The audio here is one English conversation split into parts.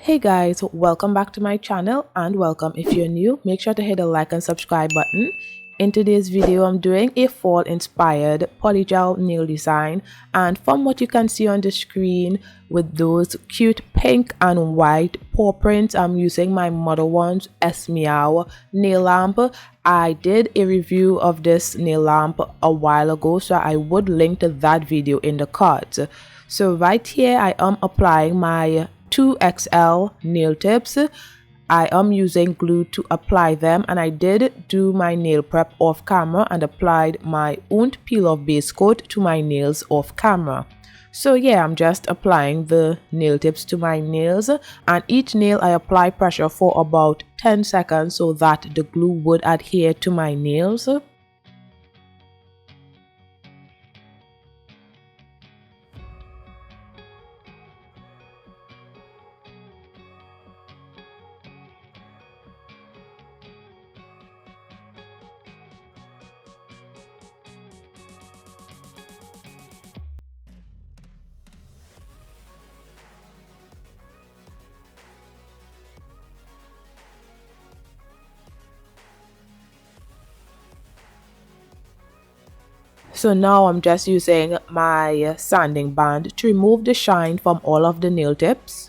Hey guys, welcome back to my channel and welcome if you're new. Make sure to hit the like and subscribe button. In today's video, I'm doing a fall inspired polygel nail design, and from what you can see on the screen with those cute pink and white paw prints, I'm using my Modelones SMEOW nail lamp. I did a review of this nail lamp a while ago, so I would link to that video in the cards. So right here I am applying my 2XL nail tips. I am using glue to apply them, and I did do my nail prep off camera and applied my own peel off base coat to my nails off camera. So yeah, I'm just applying the nail tips to my nails, and each nail I apply pressure for about 10 seconds so that the glue would adhere to my nails. So now I'm just using my sanding band to remove the shine from all of the nail tips.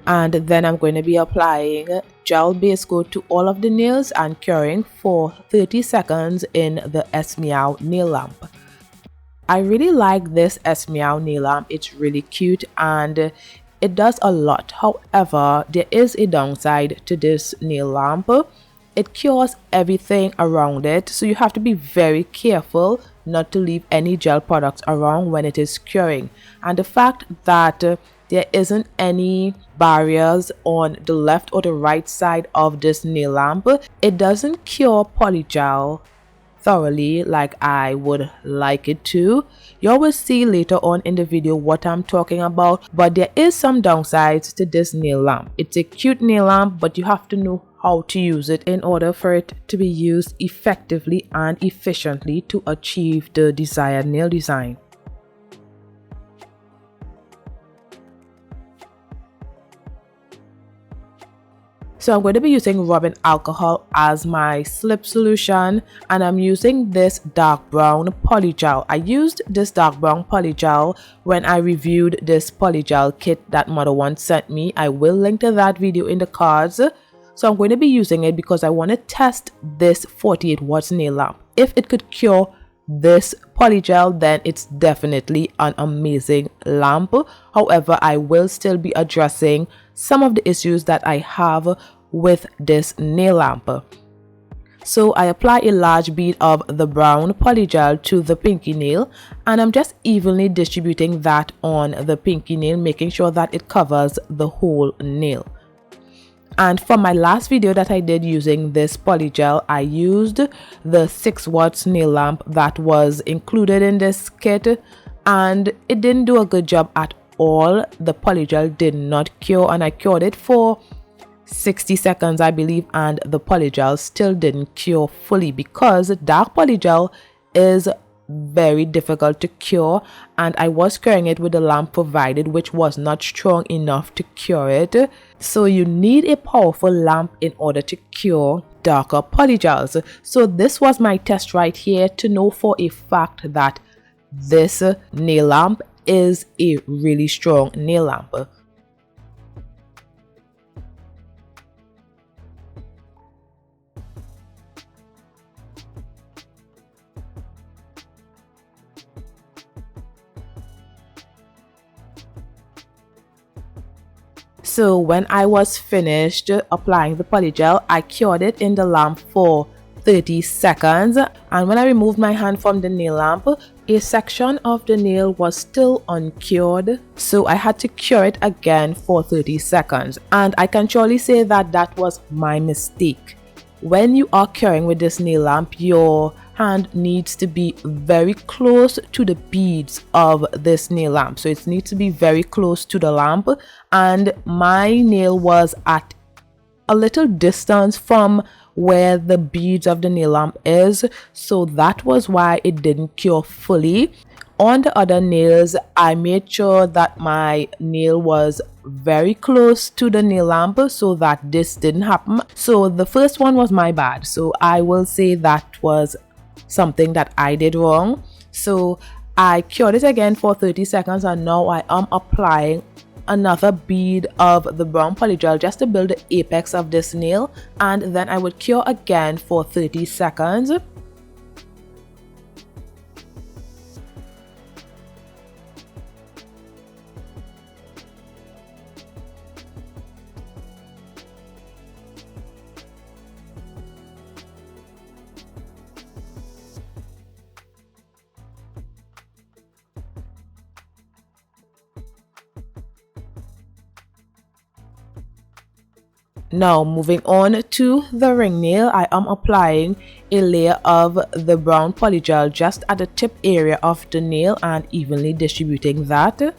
And then I'm going to be applying gel base coat to all of the nails and curing for 30 seconds in the SMEOW nail lamp. I really like this SMEOW nail lamp. It's really cute and it does a lot. However, there is a downside to this nail lamp. It cures everything around it, so you have to be very careful not to leave any gel products around when it is curing. And the fact that there isn't any barriers on the left or the right side of this nail lamp, it doesn't cure polygel thoroughly like I would like it to. You will see later on in the video what I'm talking about, but there is some downsides to this nail lamp. It's a cute nail lamp, but you have to know how to use it in order for it to be used effectively and efficiently to achieve the desired nail design. So I'm going to be using rubbing alcohol as my slip solution, and I'm using this dark brown polygel. I used this dark brown polygel when I reviewed this polygel kit that Modelones sent me. I will link to that video in the cards. So I'm going to be using it because I want to test this 48 watts nail lamp. If it could cure this polygel, then it's definitely an amazing lamp. However, I will still be addressing some of the issues that I have with this nail lamp. So I apply a large bead of the brown polygel to the pinky nail, and I'm just evenly distributing that on the pinky nail, making sure that it covers the whole nail. And for my last video that I did using this polygel, I used the 6 watts nail lamp that was included in this kit, and it didn't do a good job at all. The polygel did not cure, and I cured it for 60 seconds I believe, and the polygel still didn't cure fully because dark polygel is very difficult to cure, and I was curing it with the lamp provided, which was not strong enough to cure it. So you need a powerful lamp in order to cure darker polygels. So this was my test right here to know for a fact that this nail lamp is a really strong nail lamp. So when I was finished applying the polygel, I cured it in the lamp for 30 seconds, and when I removed my hand from the nail lamp, a section of the nail was still uncured, so I had to cure it again for 30 seconds, and I can surely say that that was my mistake. When you are curing with this nail lamp, your hand needs to be very close to the beads of this nail lamp. So it needs to be very close to the lamp, and my nail was at a little distance from where the beads of the nail lamp is, so that was why it didn't cure fully. On the other nails, I made sure that my nail was very close to the nail lamp so that this didn't happen. So the first one was my bad, so I will say that was something that I did wrong. So I cured it again for 30 seconds, and now I am applying another bead of the brown polygel just to build the apex of this nail, and then I would cure again for 30 seconds. Now moving on to the ring nail, I am applying a layer of the brown polygel just at the tip area of the nail and evenly distributing that.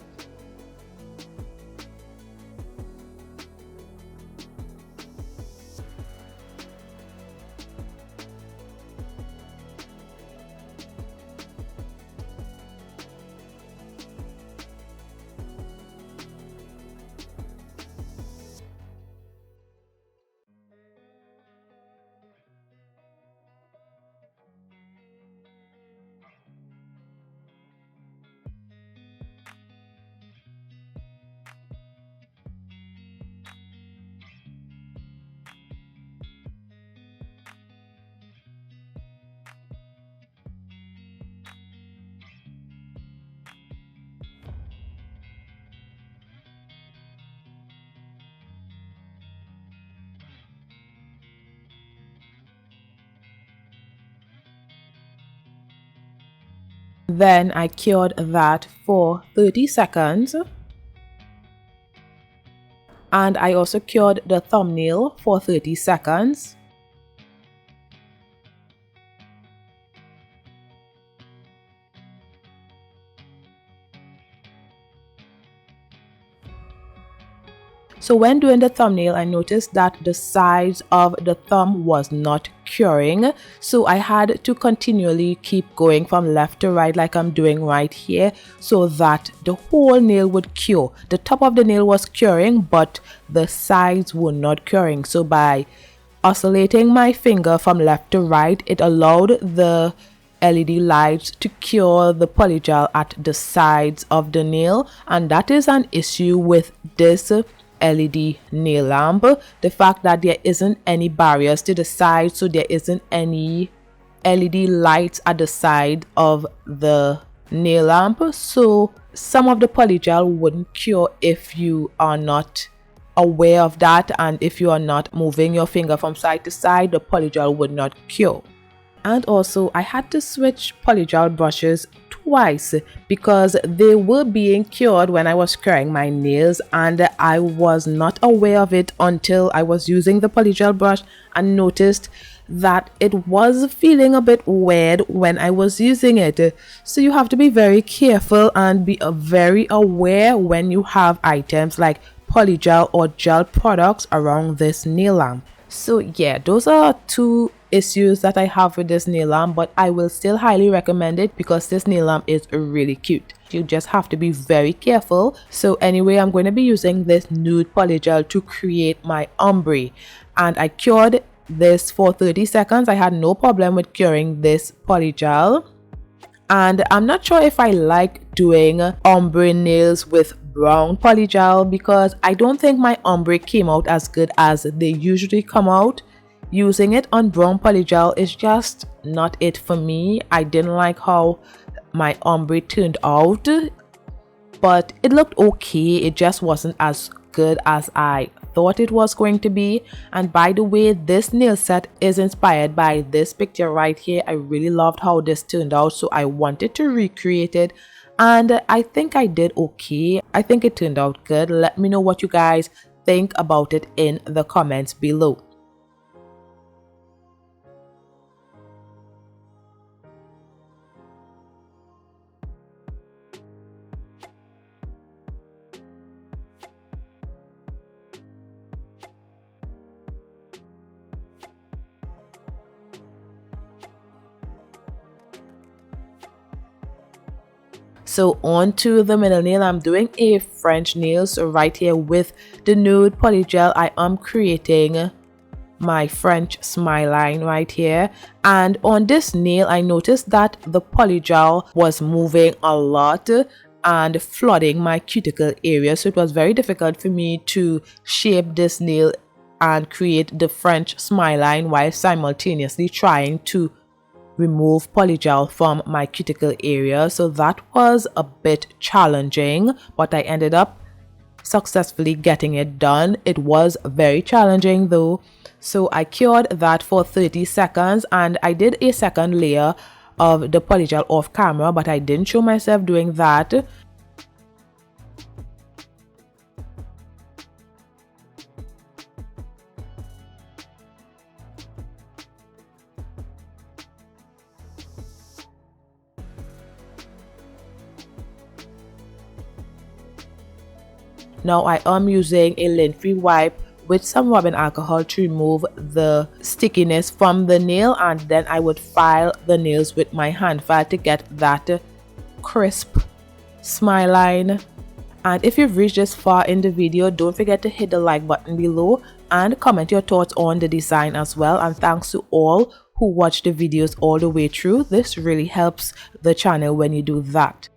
Then I cured that for 30 seconds. And I also cured the thumbnail for 30 seconds. So when doing the thumbnail, I noticed that the sides of the thumb was not curing. So I had to continually keep going from left to right like I'm doing right here so that the whole nail would cure. The top of the nail was curing, but the sides were not curing. So by oscillating my finger from left to right, it allowed the LED lights to cure the polygel at the sides of the nail, and that is an issue with this LED nail lamp. The fact that there isn't any barriers to the side, so there isn't any LED lights at the side of the nail lamp, so some of the polygel wouldn't cure if you are not aware of that, and if you are not moving your finger from side to side, the polygel would not cure. And also I had to switch polygel brushes twice because they were being cured when I was curing my nails, and I was not aware of it until I was using the polygel brush and noticed that it was feeling a bit weird when I was using it. So you have to be very careful and be very aware when you have items like polygel or gel products around this nail lamp. So yeah, those are two issues that I have with this nail lamp, but I will still highly recommend it because this nail lamp is really cute. You just have to be very careful. So anyway, I'm going to be using this nude polygel to create my ombre, and I cured this for 30 seconds. I had no problem with curing this polygel, and I'm not sure if I like doing ombre nails with brown polygel because I don't think my ombre came out as good as they usually come out. Using it on brown polygel is just not it for me. I didn't like how my ombre turned out, but it looked okay. It just wasn't as good as I thought it was going to be. And by the way, this nail set is inspired by this picture right here. I really loved how this turned out, so I wanted to recreate it, and I think I did okay. I think it turned out good. Let me know what you guys think about it in the comments below. So on to the middle nail, I'm doing a French nail. So right here with the nude polygel, I am creating my French smile line right here. And on this nail, I noticed that the polygel was moving a lot and flooding my cuticle area. So it was very difficult for me to shape this nail and create the French smile line while simultaneously trying to remove polygel from my cuticle area. So that was a bit challenging, but I ended up successfully getting it done. It was very challenging though. So I cured that for 30 seconds and I did a second layer of the polygel off camera, but I didn't show myself doing that. Now I am using a lint-free wipe with some rubbing alcohol to remove the stickiness from the nail, and then I would file the nails with my hand file to get that crisp smile line. And if you've reached this far in the video, don't forget to hit the like button below and comment your thoughts on the design as well. And thanks to all who watch the videos all the way through. This really helps the channel when you do that.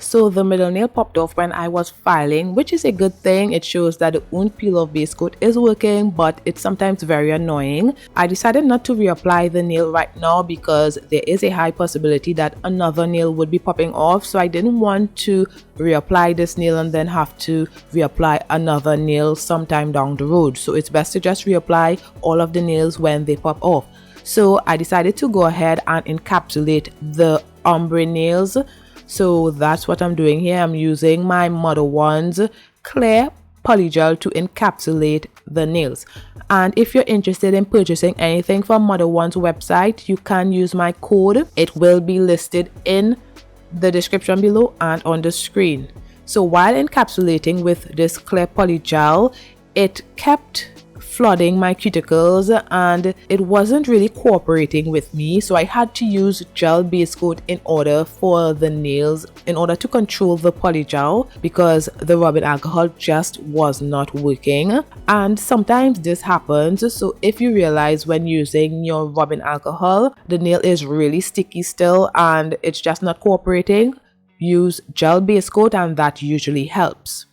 So the middle nail popped off when I was filing, which is a good thing. It shows that the wound peel off base coat is working, but it's sometimes very annoying. I decided not to reapply the nail right now because there is a high possibility that another nail would be popping off. So I didn't want to reapply this nail and then have to reapply another nail sometime down the road. So it's best to just reapply all of the nails when they pop off. So I decided to go ahead and encapsulate the ombre nails. So that's what I'm doing here. I'm using my Modelones clear polygel to encapsulate the nails. And if you're interested in purchasing anything from Modelones website, you can use my code. It will be listed in the description below and on the screen. So while encapsulating with this clear polygel, it kept flooding my cuticles and it wasn't really cooperating with me, so I had to use gel base coat in order for the nails, in order to control the polygel, because the rubbing alcohol just was not working. And sometimes this happens, so if you realize when using your rubbing alcohol the nail is really sticky still and it's just not cooperating, use gel base coat and that usually helps.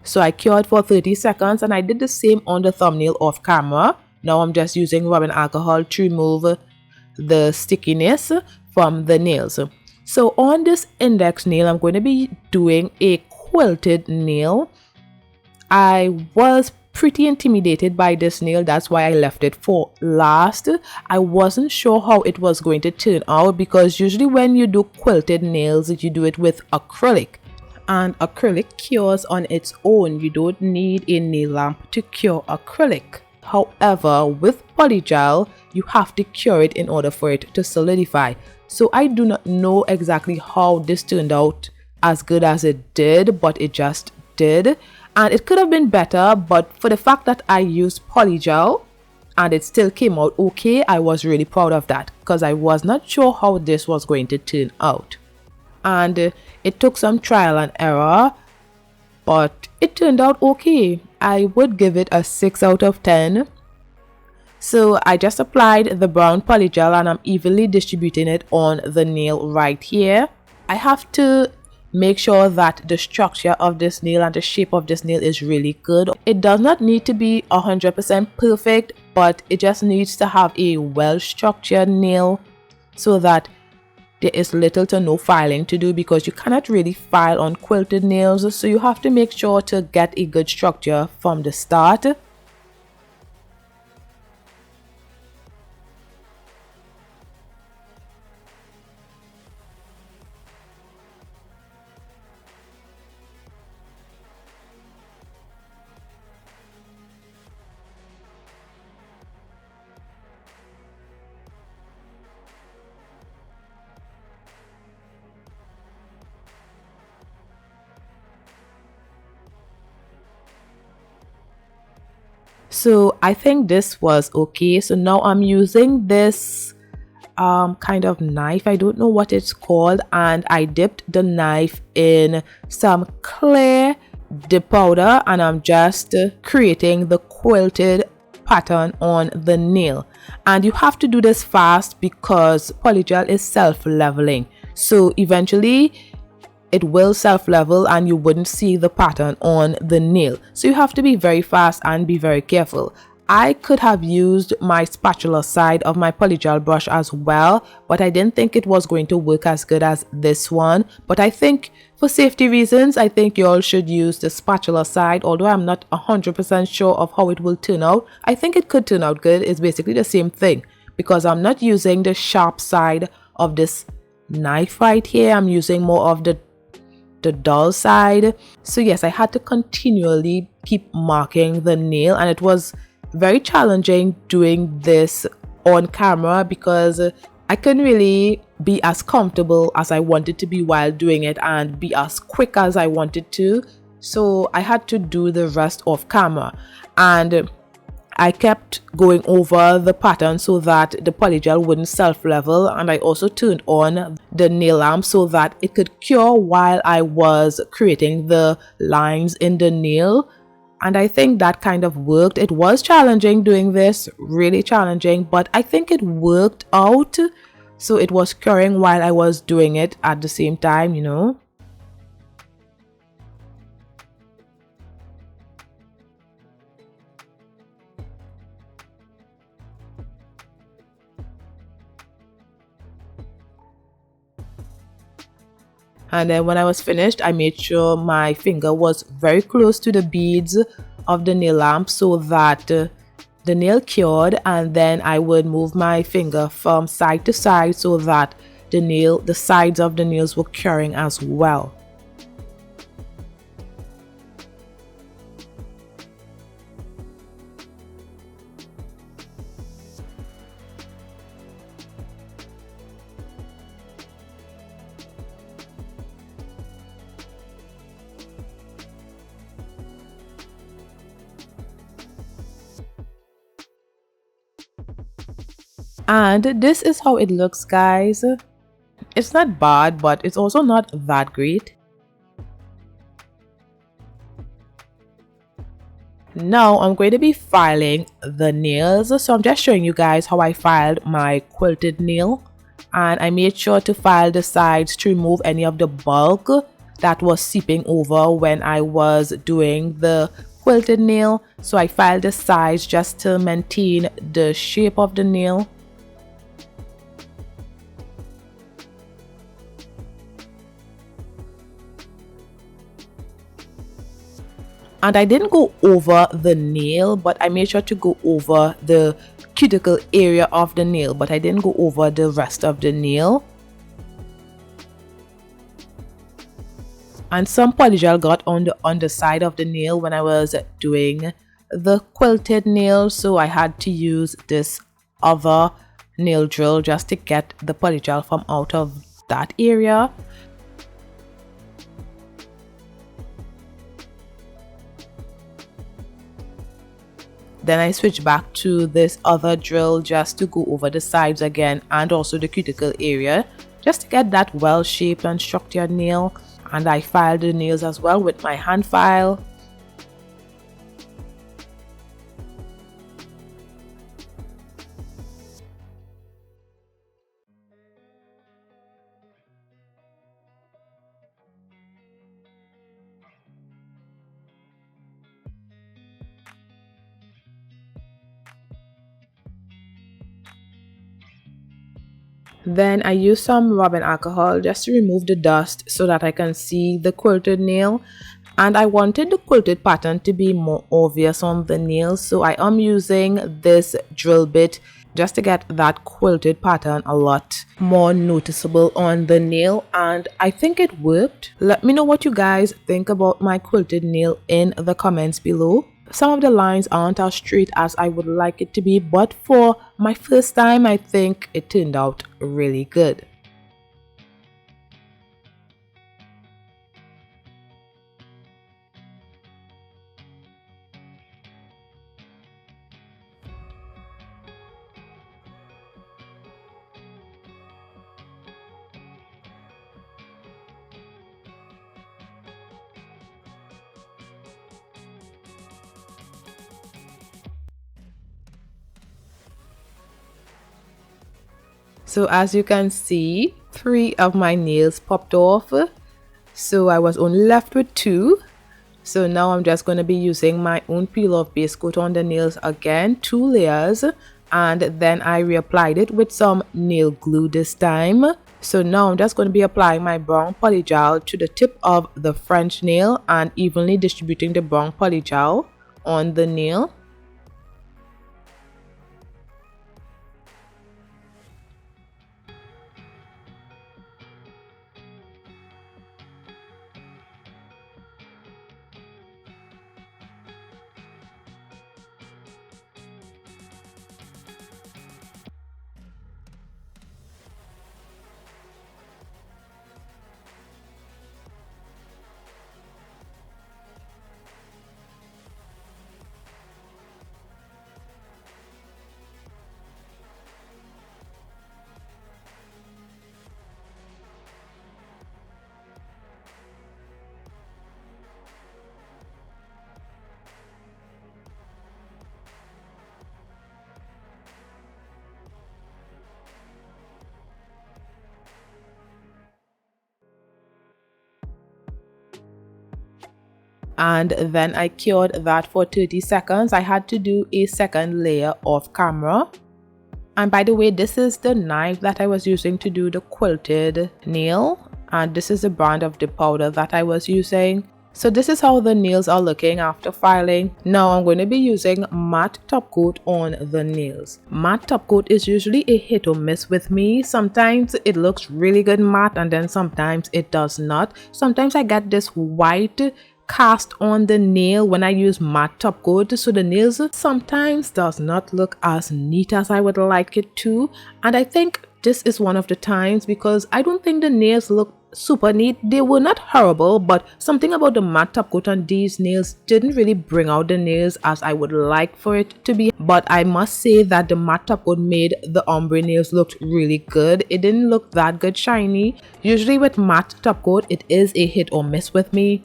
So I cured for 30 seconds and I did the same on the thumbnail off camera. Now I'm just using rubbing alcohol to remove the stickiness from the nails. So on this index nail, I'm going to be doing a quilted nail. I was pretty intimidated by this nail, that's why I left it for last. I wasn't sure how it was going to turn out because usually when you do quilted nails, you do it with acrylic. And acrylic cures on its own. You don't need a nail lamp to cure acrylic. However, with polygel, you have to cure it in order for it to solidify. So I do not know exactly how this turned out as good as it did, but it just did. And it could have been better, but for the fact that I used polygel and it still came out okay, I was really proud of that because I was not sure how this was going to turn out. And it took some trial and error, but it turned out okay. I would give it a 6 out of 10. So I just applied the brown polygel and I'm evenly distributing it on the nail right here. I have to make sure that the structure of this nail and the shape of this nail is really good. It does not need to be 100% perfect, but it just needs to have a well-structured nail so that there is little to no filing to do, because you cannot really file on quilted nails, so you have to make sure to get a good structure from the start. So I think this was okay. So now I'm using this kind of knife, I don't know what it's called, and I dipped the knife in some clear dip powder, and I'm just creating the quilted pattern on the nail. And you have to do this fast because polygel is self-leveling, so eventually it will self-level and you wouldn't see the pattern on the nail. So you have to be very fast and be very careful. I could have used my spatula side of my polygel brush as well, but I didn't think it was going to work as good as this one. But I think for safety reasons, I think you all should use the spatula side, although I'm not 100% sure of how it will turn out. I think it could turn out good. It's basically the same thing because I'm not using the sharp side of this knife right here. I'm using more of the dull side. So yes, I had to continually keep marking the nail, and it was very challenging doing this on camera because I couldn't really be as comfortable as I wanted to be while doing it and be as quick as I wanted to. So I had to do the rest off camera, and I kept going over the pattern so that the polygel wouldn't self-level, and I also turned on the nail lamp so that it could cure while I was creating the lines in the nail. And I think that kind of worked. It was challenging doing this, really challenging, but I think it worked out. So it was curing while I was doing it at the same time, you know. And then when I was finished, I made sure my finger was very close to the beads of the nail lamp so that the nail cured, and then I would move my finger from side to side so that the sides of the nails were curing as well. And this is how it looks, guys. It's not bad, but it's also not that great. Now I'm going to be filing the nails, so I'm just showing you guys how I filed my quilted nail, and I made sure to file the sides to remove any of the bulk that was seeping over when I was doing the quilted nail. So I filed the sides just to maintain the shape of the nail. And I didn't go over the nail, but I made sure to go over the cuticle area of the nail, but I didn't go over the rest of the nail. And some polygel got on the underside of the nail when I was doing the quilted nail, so I had to use this other nail drill just to get the polygel from out of that area. Then I switched back to this other drill just to go over the sides again and also the cuticle area, just to get that well shaped and structured nail. And I filed the nails as well with my hand file. Then I use some rubbing alcohol just to remove the dust so that I can see the quilted nail. And I wanted the quilted pattern to be more obvious on the nail, so I am using this drill bit just to get that quilted pattern a lot more noticeable on the nail, and I think it worked. Let me know what you guys think about my quilted nail in the comments below. Some of the lines aren't as straight as I would like it to be, but for my first time, I think it turned out really good. So as you can see, 3 of my nails popped off. So I was only left with 2. So now I'm just going to be using my own peel off base coat on the nails again, 2 layers, and then I reapplied it with some nail glue this time. So now I'm just going to be applying my brown polygel to the tip of the French nail and evenly distributing the brown polygel on the nail. And then I cured that for 30 seconds. I had to do a second layer off camera. And by the way, this is the knife that I was using to do the quilted nail, and this is the brand of the powder that I was using. So this is how the nails are looking after filing. Now I'm going to be using matte top coat on the nails. Matte top coat is usually a hit or miss with me. Sometimes it looks really good matte and then sometimes it does not. Sometimes I get this white cast on the nail when I use matte top coat, so the nails sometimes does not look as neat as I would like it to, and I think this is one of the times because I don't think the nails look super neat. They were not horrible, but something about the matte top coat on these nails didn't really bring out the nails as I would like for it to be. But I must say that the matte top coat made the ombre nails look really good. It didn't look that good shiny. Usually with matte top coat it is a hit or miss with me.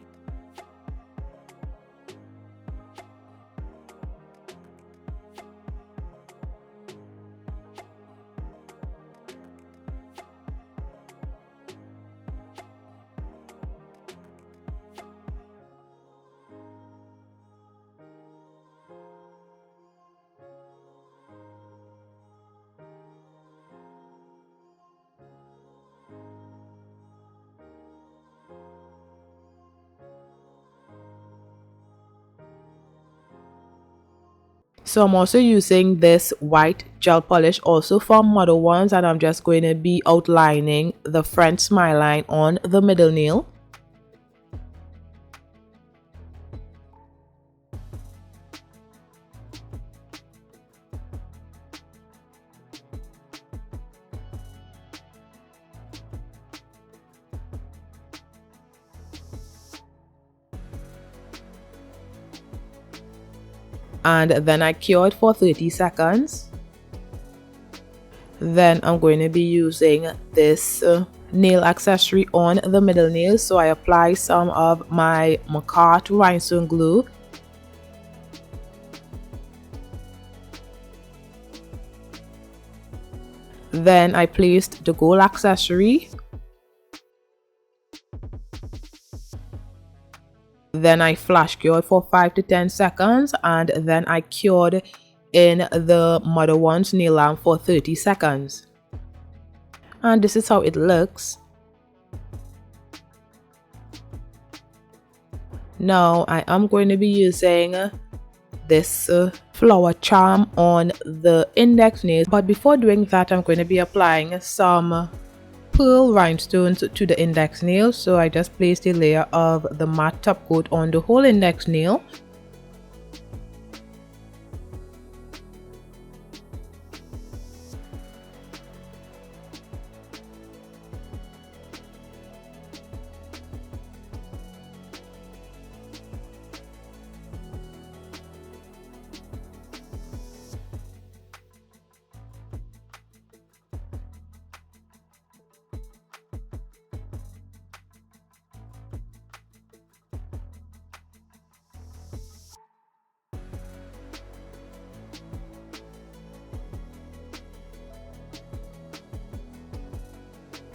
So I'm also using this white gel polish also from Modelones, and I'm just going to be outlining the French smile line on the middle nail. And then I cure it for 30 seconds. Then I'm going to be using this nail accessory on the middle nail, so I apply some of my Macart rhinestone glue. Then I placed the gold accessory. Then I flash cured for 5 to 10 seconds, and then I cured in the Modelones nail lamp for 30 seconds. And this is how it looks. Now I am going to be using this flower charm on the index nail, but before doing that I'm going to be applying some pearl rhinestones to the index nail. So I just placed a layer of the matte top coat on the whole index nail.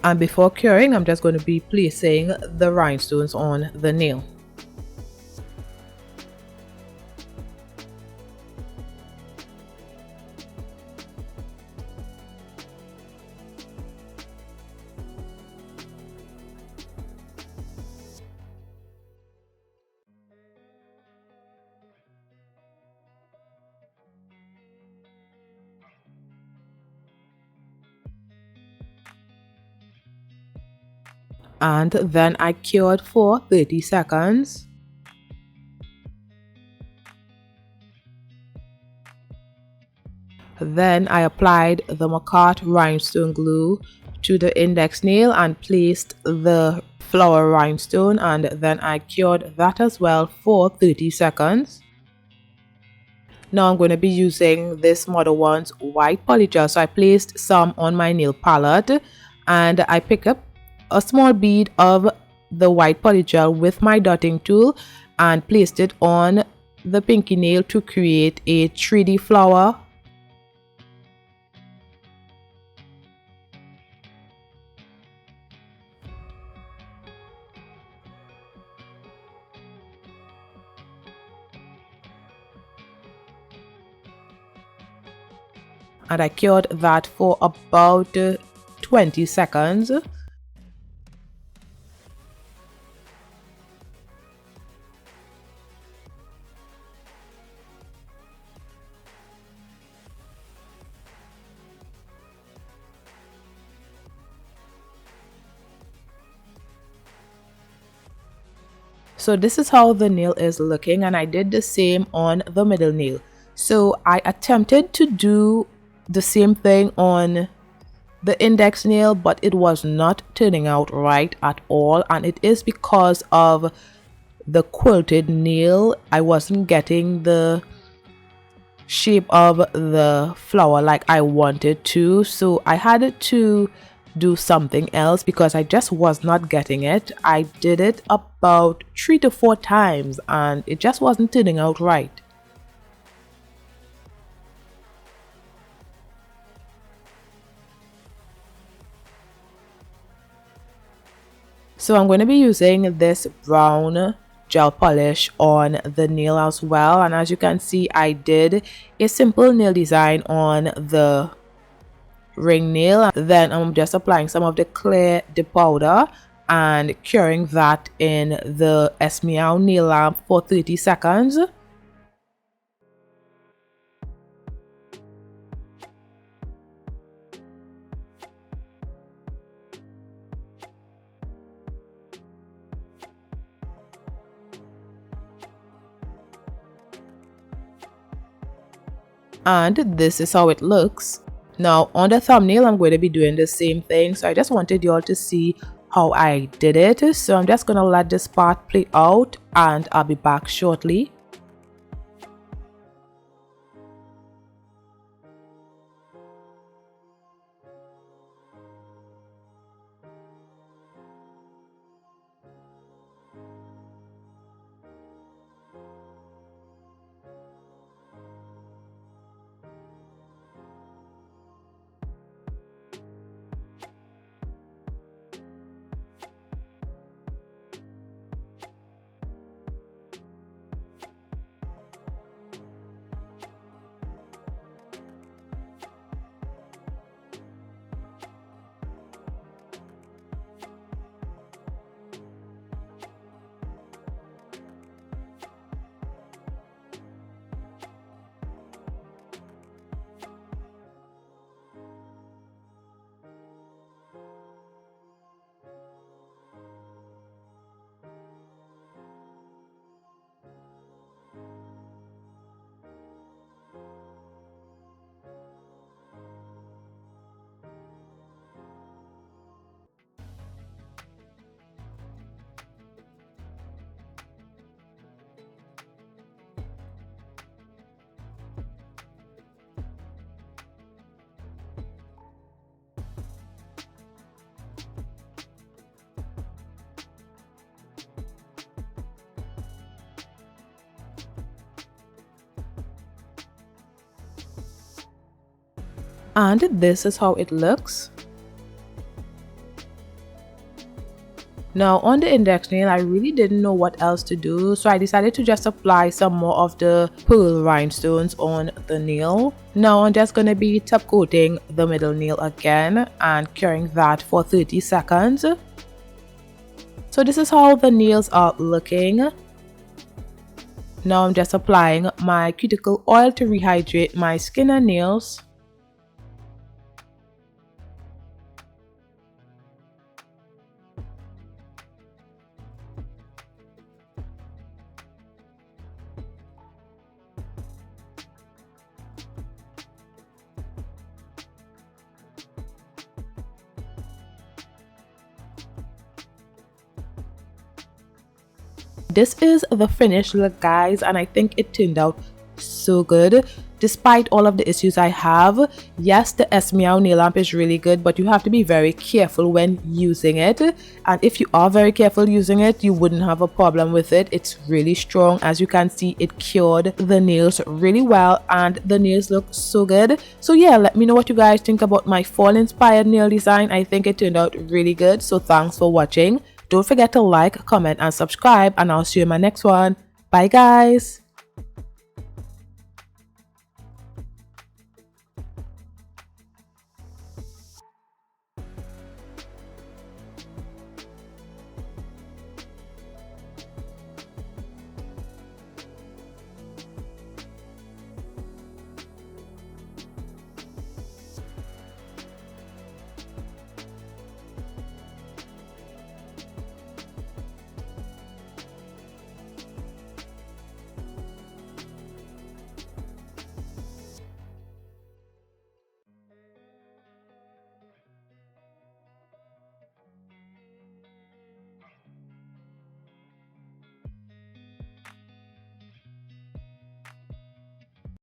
And before curing, I'm just going to be placing the rhinestones on the nail. And then I cured for 30 seconds. Then I applied the Macart rhinestone glue to the index nail and placed the flower rhinestone, and then I cured that as well for 30 seconds. Now I'm going to be using this Modelones white polygel. So I placed some on my nail palette and I pick up a small bead of the white polygel with my dotting tool and placed it on the pinky nail to create a 3D flower. And I cured that for about 20 seconds. So this is how the nail is looking, and I did the same on the middle nail. So I attempted to do the same thing on the index nail, but it was not turning out right at all, and it is because of the quilted nail. I wasn't getting the shape of the flower like I wanted to, so I had to do something else because I just was not getting it. I did it about 3 to 4 times and it just wasn't turning out right. So I'm going to be using this brown gel polish on the nail as well, and as you can see, I did a simple nail design on the ring nail. Then I'm just applying some of the clear dip powder and curing that in the SMEOW nail lamp for 30 seconds. And this is how it looks. Now on the thumbnail I'm going to be doing the same thing, so I just wanted you all to see how I did it. So I'm just going to let this part play out and I'll be back shortly. And this is how it looks. Now on the index nail, I really didn't know what else to do, so I decided to just apply some more of the pearl rhinestones on the nail. Now I'm just going to be top coating the middle nail again and curing that for 30 seconds. So this is how the nails are looking. Now I'm just applying my cuticle oil to rehydrate my skin and nails. This is the finished look, guys, and I think it turned out so good despite all of the issues I have. Yes, the SMEOW nail lamp is really good, but you have to be very careful when using it, and if you are very careful using it, you wouldn't have a problem with it. It's really strong. As you can see, it cured the nails really well and the nails look so good. So yeah, let me know what you guys think about my fall inspired nail design. I think it turned out really good. So thanks for watching. Don't forget to like, comment and subscribe, and I'll see you in my next one. Bye guys.